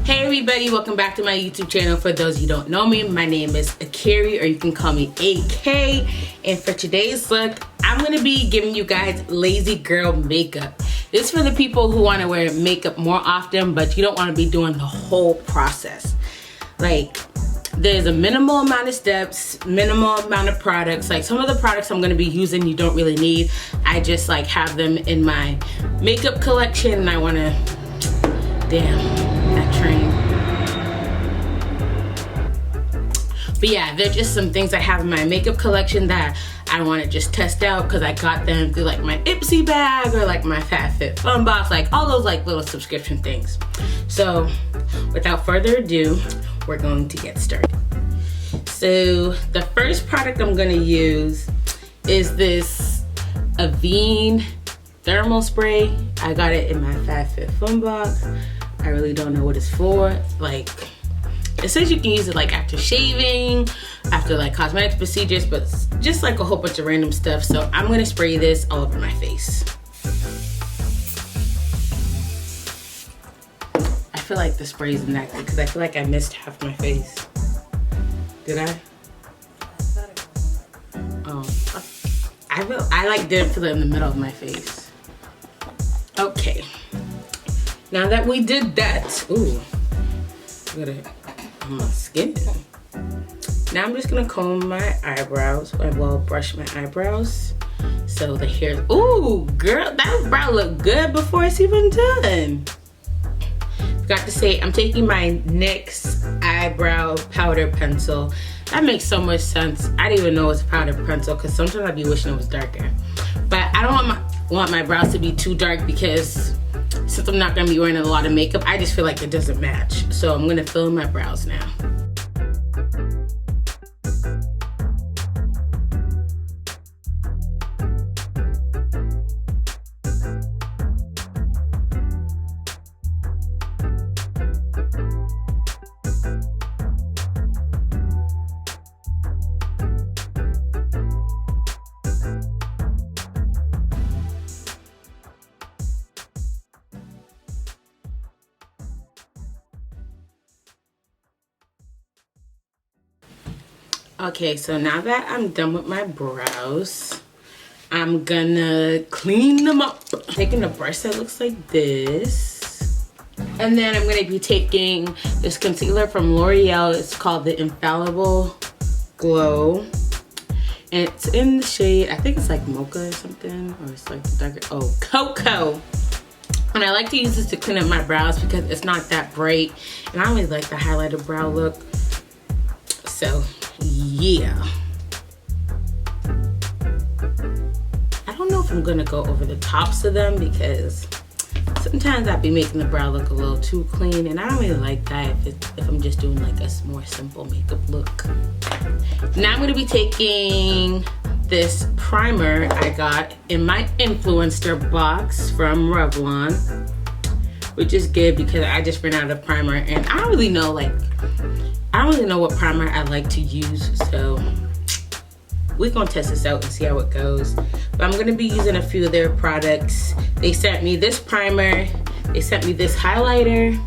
Hey everybody, welcome back to my YouTube channel. For those you don't know me, my name is Akari, or you can call me AK. And for today's look, I'm gonna be giving you guys lazy girl makeup. This is for the people who wanna wear makeup more often, but you don't wanna be doing the whole process. Like, there's a minimal amount of steps, minimal amount of products. Like some of the products I'm gonna be using you don't really need. I just like have them in my makeup collection and I wanna, damn, that train. But yeah, they're just some things I have in my makeup collection that I want to just test out because I got them through like my Ipsy bag or like my FabFitFun box, like all those like little subscription things. So without further ado, we're going to get started. So the first product I'm going to use is this Avene thermal spray. I got it in my FabFitFun box. I really don't know what it's for. Like, it says you can use it like after shaving, after like cosmetic procedures, but it's just like a whole bunch of random stuff. So I'm gonna spray this all over my face. I feel like the spray isn't that good because I feel like I missed half my face. Did I? Oh, I like didn't feel it in the middle of my face. Okay. Now that we did that, ooh, look at it on my skin. Now I'm just gonna comb my eyebrows. Well, brush my eyebrows so the hair. Ooh, girl, that brow looked good before it's even done. Forgot to say, I'm taking my NYX eyebrow powder pencil. That makes so much sense. I didn't even know it's a powder pencil because sometimes I'd be wishing it was darker. But I don't want my brows to be too dark because since I'm not gonna be wearing a lot of makeup, I just feel like it doesn't match. So I'm gonna fill in my brows now. Okay, so now that I'm done with my brows, I'm gonna clean them up. Taking a brush that looks like this. And then I'm gonna be taking this concealer from L'Oreal. It's called the Infallible Glow. And it's in the shade, I think it's like mocha or something, or it's like darker, oh, cocoa. And I like to use this to clean up my brows because it's not that bright. And I don't really like the highlighter brow look. So, yeah. I don't know if I'm gonna go over the tops of them because sometimes I'd be making the brow look a little too clean and I don't really like that if I'm just doing like a more simple makeup look. Now I'm gonna be taking this primer I got in my influencer box from Revlon, which is good because I just ran out of primer and I don't really know what primer I like to use, so we're gonna test this out and see how it goes. But I'm gonna be using a few of their products. They sent me this primer, they sent me this highlighter,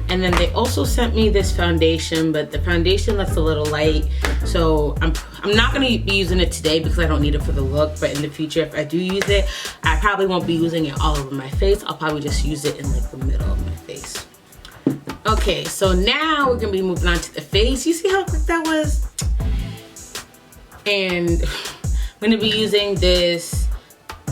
and then they also sent me this foundation, but the foundation looks a little light, so I'm not gonna be using it today because I don't need it for the look, but in the future if I do use it, I probably won't be using it all over my face. I'll probably just use it in like the middle of my face. Okay, so now we're gonna be moving on to the face. You see how quick that was? And I'm gonna be using this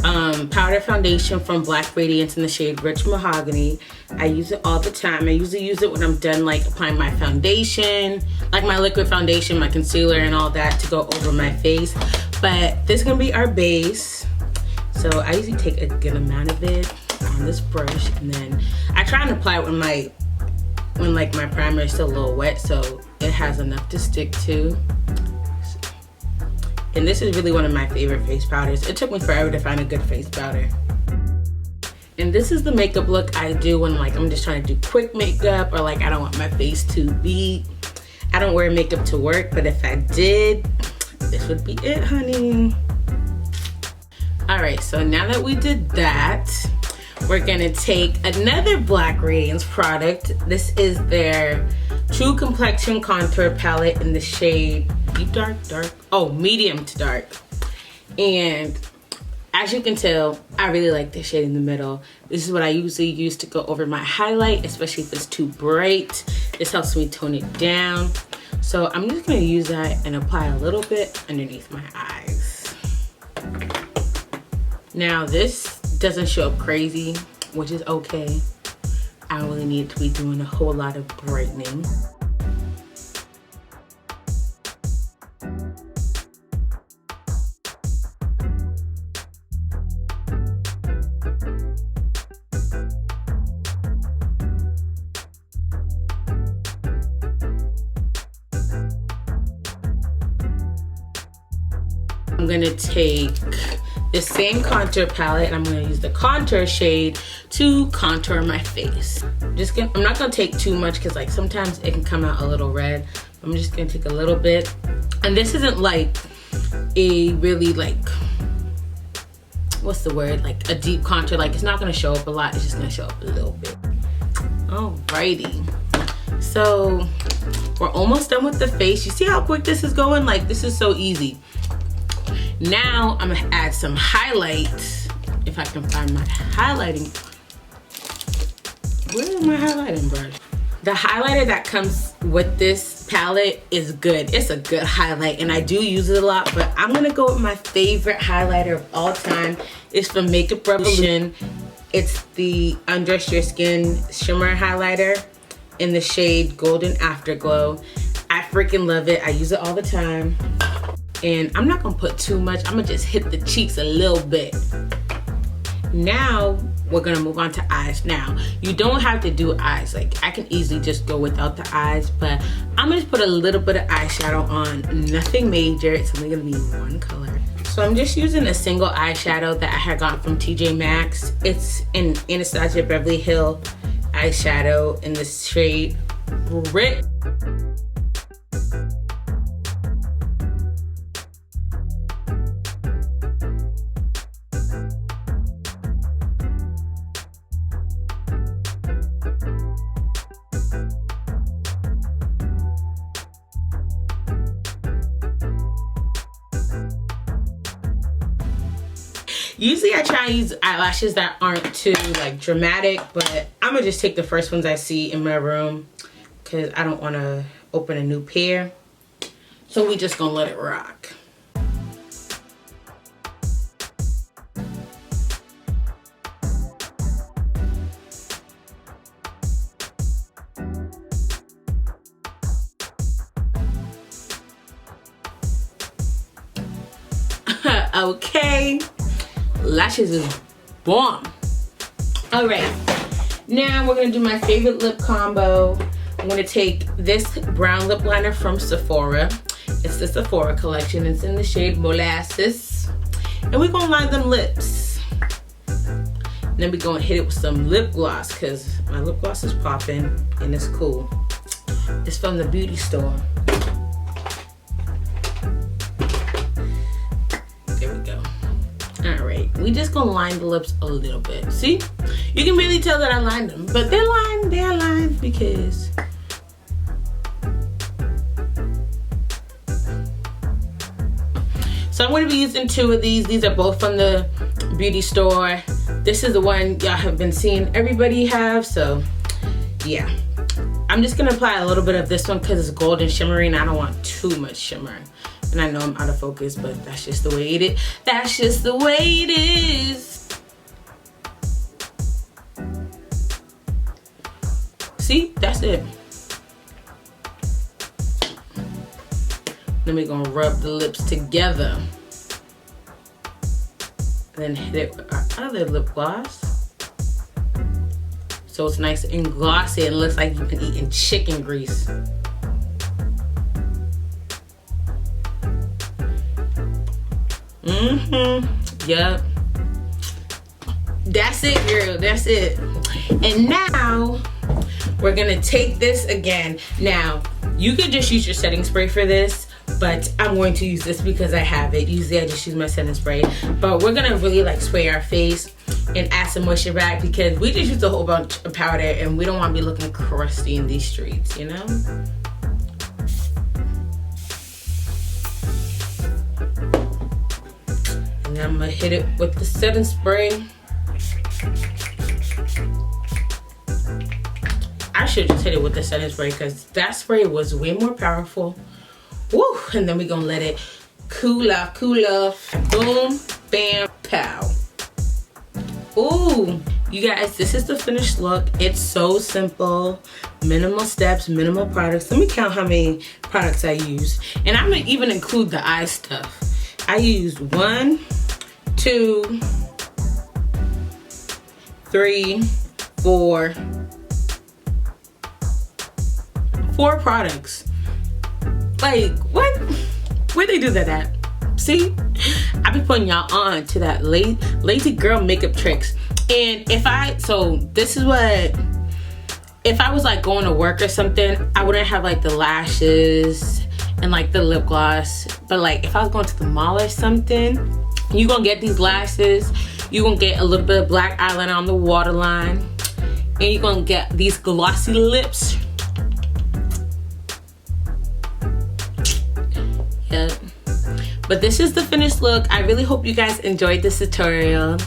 powder foundation from Black Radiance in the shade Rich Mahogany. I use it all the time. I usually use it when I'm done like applying my foundation, like my liquid foundation, my concealer and all that to go over my face. But this is gonna be our base. So I usually take a good amount of it on this brush and then I try and apply it when like my primer is still a little wet so it has enough to stick to. And this is really one of my favorite face powders. It took me forever to find a good face powder. And this is the makeup look I do when like I'm just trying to do quick makeup or like I don't want my face to be. I don't wear makeup to work, but if I did, this would be it, honey. All right, so now that we did that, we're gonna take another Black Radiance product. This is their True Complexion Contour Palette in the shade Deep Dark, medium to dark. And as you can tell, I really like this shade in the middle. This is what I usually use to go over my highlight, especially if it's too bright. This helps me tone it down. So I'm just gonna use that and apply a little bit underneath my eyes. Now this doesn't show up crazy, which is okay. I don't really need to be doing a whole lot of brightening. I'm gonna take the same contour palette and I'm gonna use the contour shade to contour my face. I'm not gonna take too much because like sometimes it can come out a little red. I'm just gonna take a little bit. And this isn't like a really like, what's the word? Like a deep contour. Like it's not gonna show up a lot, it's just gonna show up a little bit. Alrighty. So we're almost done with the face. You see how quick this is going? Like this is so easy. Now I'm gonna add some highlights. If I can find my highlighting. Where is my highlighting brush? The highlighter that comes with this palette is good. It's a good highlight and I do use it a lot, but I'm gonna go with my favorite highlighter of all time. It's from Makeup Revolution. It's the Undress Your Skin Shimmer Highlighter in the shade Golden Afterglow. I freaking love it. I use it all the time. And I'm not gonna put too much. I'm gonna just hit the cheeks a little bit. Now we're gonna move on to eyes. Now you don't have to do eyes. Like I can easily just go without the eyes, but I'm gonna just put a little bit of eyeshadow on. Nothing major. It's only gonna be one color. So I'm just using a single eyeshadow that I had gotten from TJ Maxx. It's an Anastasia Beverly Hills eyeshadow in the shade Grit. Usually I try and use eyelashes that aren't too like dramatic, but I'm gonna just take the first ones I see in my room because I don't want to open a new pair. So we just gonna let it rock. Okay. Lashes is bomb. All right, now we're gonna do my favorite lip combo. I'm gonna take this brown lip liner from Sephora. It's the Sephora collection. It's in the shade Molasses. And we're gonna line them lips. And then we're gonna hit it with some lip gloss because my lip gloss is popping and it's cool. It's from the beauty store. Alright, we just gonna line the lips a little bit. See? You can really tell that I lined them, but they're lined because so I'm gonna be using two of these. These are both from the beauty store. This is the one y'all have been seeing everybody have, so yeah. I'm just gonna apply a little bit of this one because it's golden shimmery and I don't want too much shimmer. And I know I'm out of focus, but that's just the way it is. That's just the way it is. See, that's it. Then we're gonna rub the lips together. Then hit it with our other lip gloss. So it's nice and glossy and looks like you've been eating chicken grease. Yep. That's it, girl. That's it. And now we're gonna take this again. Now you could just use your setting spray for this, but I'm going to use this because I have it. Usually I just use my setting spray, but we're gonna really like spray our face. and add some moisture back because we just used a whole bunch of powder and we don't want to be looking crusty in these streets, you know? And then I'm gonna hit it with the setting spray. I should just hit it with the setting spray because that spray was way more powerful. Woo! And then we're gonna let it cool off. Boom, bam, pow. Ooh, you guys, this is the finished look. It's so simple, minimal steps, minimal products. Let me count how many products I use. And I'm gonna even include the eye stuff. I used 1, 2, 3, 4 products. Like, what? Where'd they do that at? See, I be putting y'all on to that lazy girl makeup tricks. And this is what, if I was like going to work or something, I wouldn't have like the lashes and like the lip gloss. But like if I was going to the mall or something, you gonna get these lashes, you gonna get a little bit of black eyeliner on the waterline, and you're gonna get these glossy lips. Yep. But this is the finished look. I really hope you guys enjoyed this tutorial.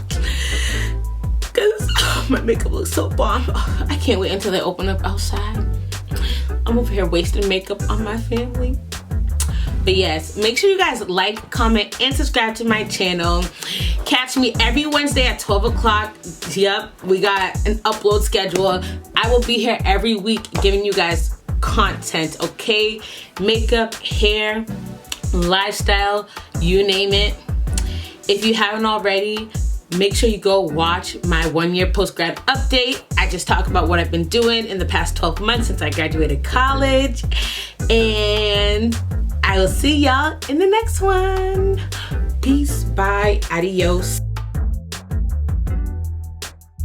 Cause my makeup looks so bomb. I can't wait until they open up outside. I'm over here wasting makeup on my family. But yes, make sure you guys like, comment, and subscribe to my channel. Catch me every Wednesday at 12 o'clock. Yep, we got an upload schedule. I will be here every week giving you guys content, okay? Makeup, hair, lifestyle, you name it. If you haven't already, make sure you go watch my 1-year post-grad update. I just talk about what I've been doing in the past 12 months since I graduated college. And I will see y'all in the next one. Peace, bye, adios.